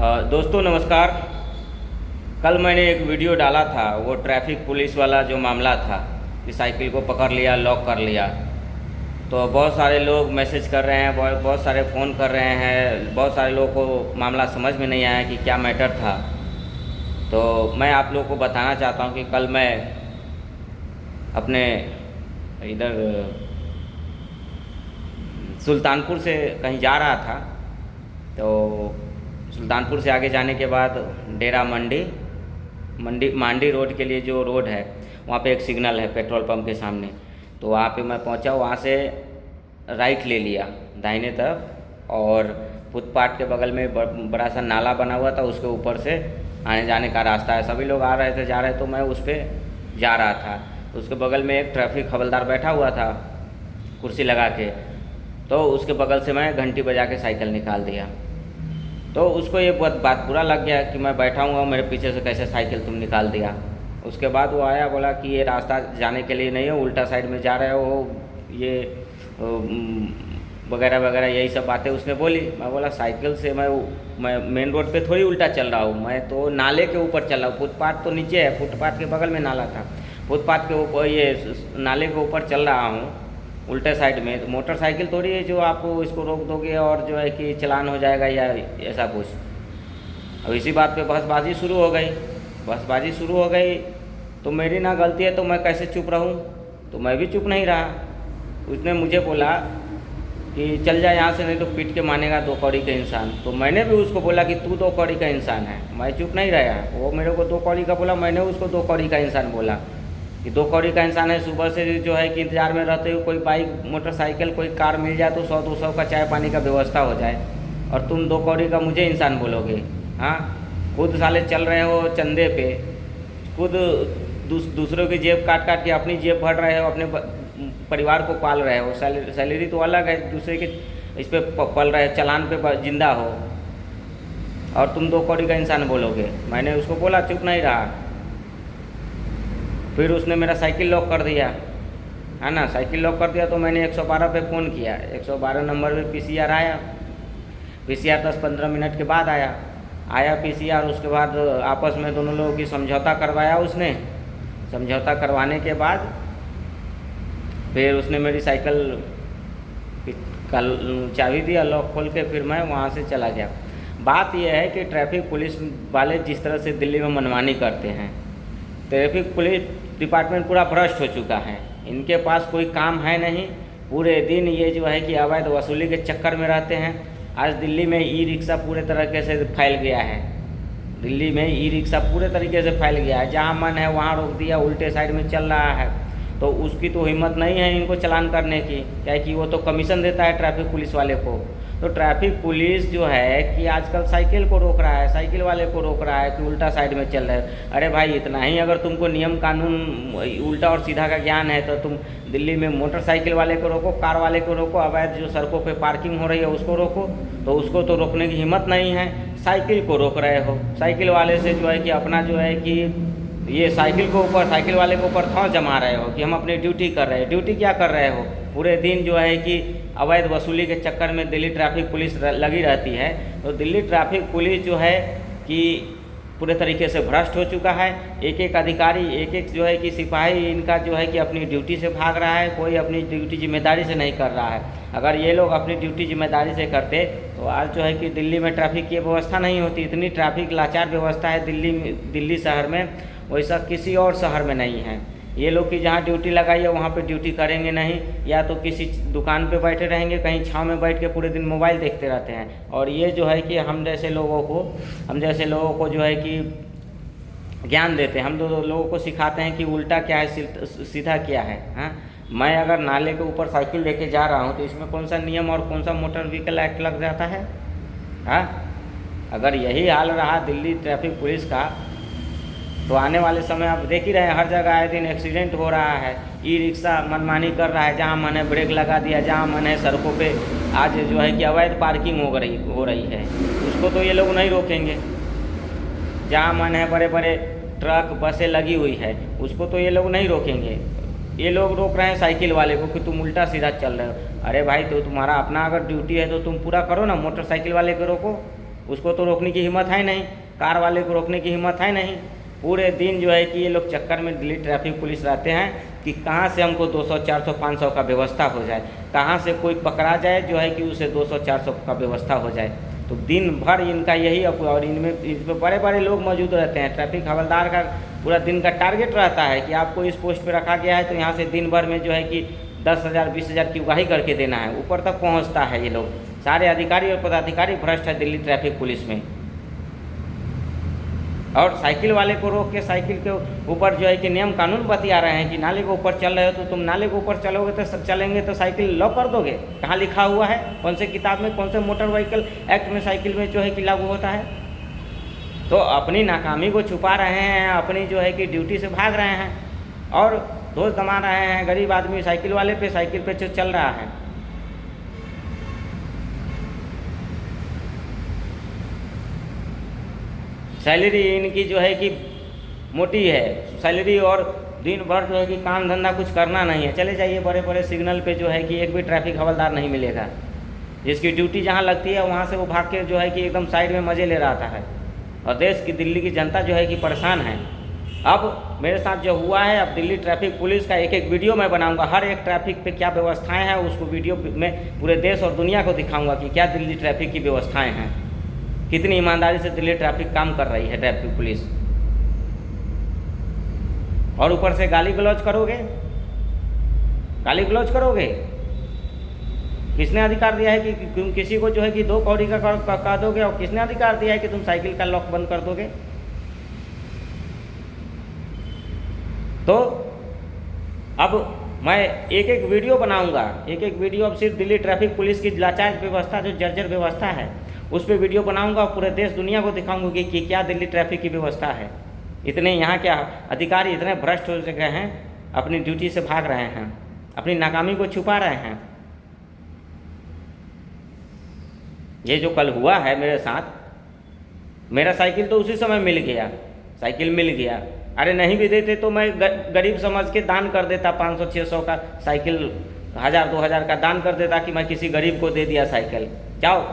दोस्तों नमस्कार। कल मैंने एक वीडियो डाला था, वो ट्रैफिक पुलिस वाला जो मामला था कि साइकिल को पकड़ लिया, लॉक कर लिया। तो बहुत सारे लोग मैसेज कर रहे हैं, बहुत सारे फ़ोन कर रहे हैं, बहुत सारे लोगों को मामला समझ में नहीं आया कि क्या मैटर था। तो मैं आप लोगों को बताना चाहता हूँ कि कल मैं अपने इधर सुल्तानपुर से कहीं जा रहा था। तो सुल्तानपुर से आगे जाने के बाद डेरा मांडी रोड के लिए जो रोड है, वहाँ पे एक सिग्नल है पेट्रोल पंप के सामने। तो वहाँ पे मैं पहुँचा, वहाँ से राइट ले लिया दाहिने तरफ, और फुटपाथ के बगल में बड़ा सा नाला बना हुआ था, उसके ऊपर से आने जाने का रास्ता है। सभी लोग आ रहे थे, जा रहे, तो मैं उस पर जा रहा था। उसके बगल में एक ट्रैफिक हवलदार बैठा हुआ था कुर्सी लगा के, तो उसके बगल से मैं घंटी बजा के साइकिल निकाल दिया। तो उसको ये बात बुरा लग गया कि मैं बैठा हूँ, मेरे पीछे से कैसे साइकिल तुम निकाल दिया। उसके बाद वो आया, बोला कि ये रास्ता जाने के लिए नहीं है, उल्टा साइड में जा रहे हो, ये वगैरह वगैरह यही सब बातें उसने बोली। मैं बोला साइकिल से मैं मेन रोड पे थोड़ी उल्टा चल रहा हूँ, मैं तो नाले के ऊपर चल रहा हूँ। फुटपाथ तो नीचे है, फुटपाथ के बगल में नाला था, फुटपाथ के ऊपर ये नाले के ऊपर चल रहा हूँ उल्टे साइड में। तो मोटरसाइकिल थोड़ी है जो आप इसको रोक दोगे और जो है कि चालान हो जाएगा या ऐसा कुछ। अब इसी बात पे बहसबाजी शुरू हो गई। तो मेरी ना गलती है तो मैं कैसे चुप रहूं? तो मैं भी चुप नहीं रहा। उसने मुझे बोला कि चल जा यहाँ से, नहीं तो पीट के मानेगा दो कौड़ी का इंसान। तो मैंने भी उसको बोला कि तू दो कौड़ी का इंसान है। मैं चुप नहीं रहा। वो मेरे को दो कौड़ी का बोला, मैंने उसको दो कौड़ी का इंसान बोला कि दो कौड़ी का इंसान है। सुबह से जो है कि इंतज़ार में रहते हुए कोई बाइक, मोटरसाइकिल, कोई कार मिल जाए तो 100-200 का चाय पानी का व्यवस्था हो जाए, और तुम दो कौड़ी का मुझे इंसान बोलोगे? हाँ, खुद साले चल रहे हो चंदे पे, खुद दूसरों की जेब काट काट के अपनी जेब भर रहे हो, अपने परिवार को पाल रहे हो। सैलरी तो अलग है, दूसरे के इस पर पल रहे, चालान पे जिंदा हो, और तुम दो कौड़ी का इंसान बोलोगे? मैंने उसको बोला, चुप नहीं रहा। फिर उसने मेरा साइकिल लॉक कर दिया, है ना। साइकिल लॉक कर दिया तो मैंने 112 पे फ़ोन किया। 112 नंबर पे पीसीआर आया। पीसीआर 10-15 मिनट के बाद आया पीसीआर। उसके बाद आपस में दोनों लोगों की समझौता करवाया उसने। समझौता करवाने के बाद फिर उसने मेरी साइकिल का चाबी दिया, लॉक खोल के, फिर मैं वहाँ से चला गया। बात यह है कि ट्रैफिक पुलिस वाले जिस तरह से दिल्ली में मनमानी करते हैं, ट्रैफिक पुलिस डिपार्टमेंट पूरा भ्रष्ट हो चुका है। इनके पास कोई काम है नहीं, पूरे दिन ये जो है कि अवैध वसूली के चक्कर में रहते हैं। आज दिल्ली में ई रिक्शा पूरे तरीके से फैल गया है। दिल्ली में ई रिक्शा पूरे तरीके से फैल गया है, जहाँ मन है वहाँ रोक दिया, उल्टे साइड में चल रहा है। तो उसकी तो हिम्मत नहीं है इनको चालान करने की, क्या कि वो तो कमीशन देता है ट्रैफिक पुलिस वाले को। तो ट्रैफिक पुलिस जो है कि आजकल साइकिल को रोक रहा है, साइकिल वाले को रोक रहा है कि उल्टा साइड में चल रहे है। अरे भाई, इतना ही अगर तुमको नियम कानून उल्टा और सीधा का ज्ञान है तो तुम दिल्ली में मोटरसाइकिल वाले को रोको, कार वाले को रोको, अवैध जो सड़कों पे पार्किंग हो रही है उसको रोको। तो उसको तो रोकने की हिम्मत नहीं है, साइकिल को रोक रहे हो। साइकिल वाले से जो है कि अपना जो है कि ये साइकिल वाले के ऊपर थौस जमा रहे हो कि हम अपनी ड्यूटी कर रहे हैं। ड्यूटी क्या कर रहे हो? पूरे दिन जो है कि अवैध वसूली के चक्कर में दिल्ली ट्रैफिक पुलिस लगी रहती है। तो दिल्ली ट्रैफिक पुलिस जो है कि पूरे तरीके से भ्रष्ट हो चुका है। एक एक अधिकारी, एक एक जो है कि सिपाही इनका जो है कि अपनी ड्यूटी से भाग रहा है, कोई अपनी ड्यूटी जिम्मेदारी से नहीं कर रहा है। अगर ये लोग अपनी ड्यूटी जिम्मेदारी से करते तो आज जो है कि दिल्ली में ट्रैफिक की व्यवस्था नहीं होती। इतनी ट्रैफिक लाचार व्यवस्था है दिल्ली शहर में, वैसा किसी और शहर में नहीं है। ये लोग की जहाँ ड्यूटी लगाई है वहाँ पे ड्यूटी करेंगे नहीं, या तो किसी दुकान पे बैठे रहेंगे, कहीं छाँव में बैठ के पूरे दिन मोबाइल देखते रहते हैं। और ये जो है कि हम जैसे लोगों को जो है कि ज्ञान देते हैं, हम लोगों को सिखाते हैं कि उल्टा क्या है, सीधा क्या है। हाँ, मैं अगर नाले के ऊपर साइकिल लेके जा रहा हूँ तो इसमें कौन सा नियम और कौन सा मोटर व्हीकल एक्ट लग जाता है? हाँ, अगर यही हाल रहा दिल्ली ट्रैफिक पुलिस का तो आने वाले समय आप देख ही रहे हैं, हर जगह आए दिन एक्सीडेंट हो रहा है। ई रिक्शा मनमानी कर रहा है, जहाँ मन है ब्रेक लगा दिया, जहाँ मन है सड़कों पे आज जो है कि अवैध पार्किंग हो रही है, उसको तो ये लोग नहीं रोकेंगे। जहाँ मन है बड़े बड़े ट्रक बसें लगी हुई है, उसको तो ये लोग नहीं रोकेंगे। ये लोग रोक रहे हैं साइकिल वाले को कि तुम उल्टा सीधा चल रहे हो। अरे भाई, तो तुम्हारा अपना अगर ड्यूटी है तो तुम पूरा करो ना, मोटरसाइकिल वाले को रोको। उसको तो रोकने की हिम्मत है नहीं, कार वाले को रोकने की हिम्मत है नहीं। पूरे दिन जो है कि ये लोग चक्कर में दिल्ली ट्रैफिक पुलिस रहते हैं कि कहाँ से हमको 200, 400, 500 का व्यवस्था हो जाए, कहाँ से कोई पकड़ा जाए जो है कि उसे 200, 400 का व्यवस्था हो जाए। तो दिन भर इनका यही और इसमें बड़े बड़े लोग मौजूद रहते हैं। ट्रैफिक हवलदार का पूरा दिन का टारगेट रहता है कि आपको इस पोस्ट पे रखा गया है तो यहाँ से दिन भर में जो है कि 10,000, 20,000 की उगाही करके देना है। ऊपर तक पहुँचता है ये लोग। सारे अधिकारी और पदाधिकारी भ्रष्ट है दिल्ली ट्रैफिक पुलिस में। और साइकिल वाले को रोक के साइकिल के ऊपर जो है कि नियम कानून बतिया रहे हैं कि नाले के ऊपर चल रहे हो तो तुम नाले के ऊपर चलेंगे तो साइकिल लॉक कर दोगे। कहाँ लिखा हुआ है, कौन से किताब में, कौन से मोटर व्हीकल एक्ट में साइकिल में जो है कि लागू होता है? तो अपनी नाकामी को छुपा रहे हैं, अपनी जो है कि ड्यूटी से भाग रहे हैं और दोष दमा रहे हैं। गरीब आदमी साइकिल वाले पे, साइकिल पे चल रहा है। सैलरी इनकी जो है कि मोटी है सैलरी, और दिन भर जो है कि काम धंधा कुछ करना नहीं है। चले जाइए बड़े बड़े सिग्नल पे जो है कि एक भी ट्रैफिक हवलदार नहीं मिलेगा। जिसकी ड्यूटी जहाँ लगती है वहाँ से वो भाग के जो है कि एकदम साइड में मज़े ले रहा है। और देश की, दिल्ली की जनता जो है कि परेशान है। अब मेरे साथ जो हुआ है, अब दिल्ली ट्रैफिक पुलिस का एक एक वीडियो मैं बनाऊंगा। हर एक ट्रैफिक पे क्या व्यवस्थाएं हैं उसको वीडियो में पूरे देश और दुनिया को दिखाऊंगा कि क्या दिल्ली ट्रैफिक की व्यवस्थाएं हैं, कितनी ईमानदारी से दिल्ली ट्रैफिक काम कर रही है ट्रैफिक पुलिस। और ऊपर से गाली गलौज करोगे, गाली गलौज करोगे। किसने अधिकार दिया है कि तुम किसी को जो है कि 2 कौड़ी का कह दोगे, और किसने अधिकार दिया है कि तुम साइकिल का लॉक बंद कर दोगे? तो अब मैं एक एक वीडियो बनाऊंगा, एक एक वीडियो। अब सिर्फ दिल्ली ट्रैफिक पुलिस की लाचार व्यवस्था, जो जर्जर व्यवस्था है, उस पर वीडियो बनाऊंगा और पूरे देश दुनिया को दिखाऊंगा कि क्या दिल्ली ट्रैफिक की व्यवस्था है। इतने यहाँ क्या अधिकारी इतने भ्रष्ट हो गए हैं, अपनी ड्यूटी से भाग रहे हैं, अपनी नाकामी को छुपा रहे हैं। ये जो कल हुआ है मेरे साथ, मेरा साइकिल तो उसी समय मिल गया, साइकिल मिल गया। अरे नहीं भी देते तो मैं गरीब समझ के दान कर देता। 500, 600 का साइकिल, 1000, 2000 का दान कर देता कि मैं किसी गरीब को दे दिया साइकिल, जाओ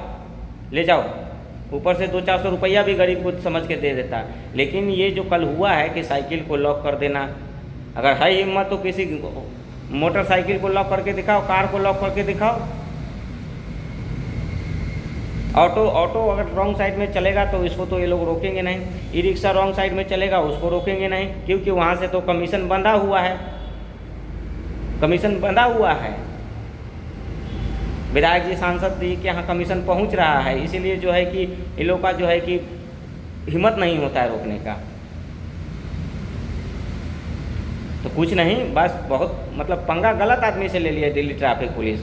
ले जाओ। ऊपर से 200-400 रुपया भी गरीब को समझ के दे देता। लेकिन ये जो कल हुआ है कि साइकिल को लॉक कर देना, अगर है हिम्मत तो किसी मोटरसाइकिल को लॉक करके दिखाओ, कार को लॉक करके दिखाओ। ऑटो अगर रॉन्ग साइड में चलेगा तो इसको तो ये लोग रोकेंगे नहीं। ई रिक्शा रॉन्ग साइड में चलेगा उसको रोकेंगे नहीं, क्योंकि वहाँ से तो कमीशन बंधा हुआ है, कमीशन बंधा हुआ है। विधायक जी, सांसद जी के यहाँ कमीशन पहुँच रहा है, इसीलिए जो है कि इन लोग का जो है कि हिम्मत नहीं होता है रोकने का। तो कुछ नहीं, बस बहुत मतलब पंगा गलत आदमी से ले लिया Delhi traffic police.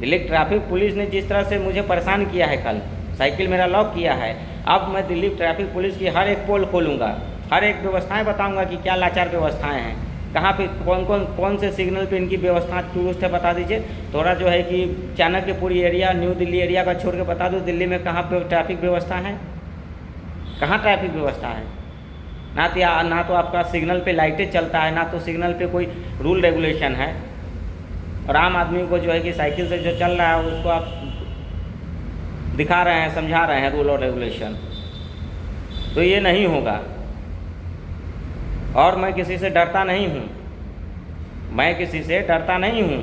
Delhi traffic police ने जिस तरह से मुझे परेशान किया है, कल साइकिल मेरा लॉक किया है। अब मैं दिल्ली ट्रैफिक पुलिस की हर एक पोल खोलूँगा, हर एक व्यवस्थाएं बताऊंगा कि क्या लाचार व्यवस्थाएं हैं, कहाँ पे कौन से सिग्नल पे इनकी व्यवस्था दुरुस्त है, बता दीजिए। थोड़ा जो है कि Chanakyapuri area, new Delhi area का छोड़ के बता दो दिल्ली में कहाँ पे ट्रैफिक व्यवस्था है, कहाँ ट्रैफिक व्यवस्था है। ना तो आपका सिग्नल पे लाइटें चलता है, ना तो सिग्नल पे कोई रूल रेगुलेशन है। और आम आदमी को जो है कि साइकिल से जो चल रहा है उसको आप दिखा रहे हैं, समझा रहे हैं रूल और रेगुलेशन। तो ये नहीं होगा। और मैं किसी से डरता नहीं हूँ, मैं किसी से डरता नहीं हूँ।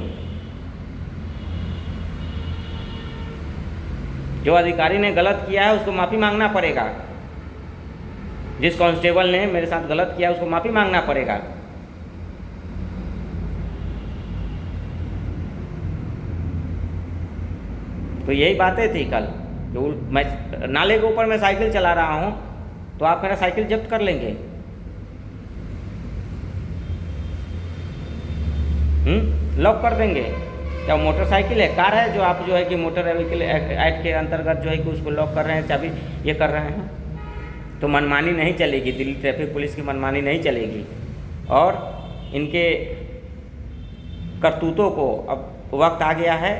जो अधिकारी ने गलत किया है उसको माफ़ी मांगना पड़ेगा। जिस कांस्टेबल ने मेरे साथ गलत किया उसको माफ़ी मांगना पड़ेगा। तो यही बातें थी कल। जो मैं नाले के ऊपर मैं साइकिल चला रहा हूँ तो आप मेरा साइकिल जब्त कर लेंगे। लॉक कर देंगे। क्या मोटरसाइकिल है, कार है, जो आप जो है कि मोटर व्हीकल एक्ट के अंतर्गत जो है कि उसको लॉक कर रहे हैं, चाबी ये कर रहे हैं, तो मनमानी नहीं चलेगी। दिल्ली ट्रैफिक पुलिस की मनमानी नहीं चलेगी। और इनके करतूतों को अब वक्त आ गया है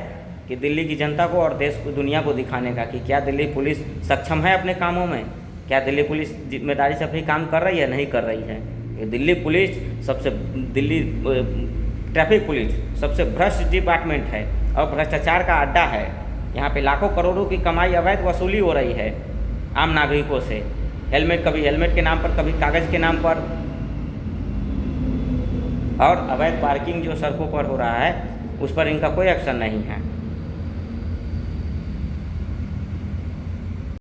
कि दिल्ली की जनता को और देश को, दुनिया को दिखाने का कि क्या दिल्ली पुलिस सक्षम है अपने कामों में, क्या दिल्ली पुलिस जिम्मेदारी से अपनी काम कर रही है, नहीं कर रही है। दिल्ली ट्रैफिक पुलिस सबसे भ्रष्ट डिपार्टमेंट है और भ्रष्टाचार का अड्डा है। यहाँ पे लाखों करोड़ों की कमाई, अवैध वसूली हो रही है। आम नागरिकों से। हेलमेट, कभी हेलमेट के नाम पर, कभी कागज़ के नाम पर। और अवैध पार्किंग जो सड़कों पर हो रहा है उस पर इनका कोई एक्शन नहीं है।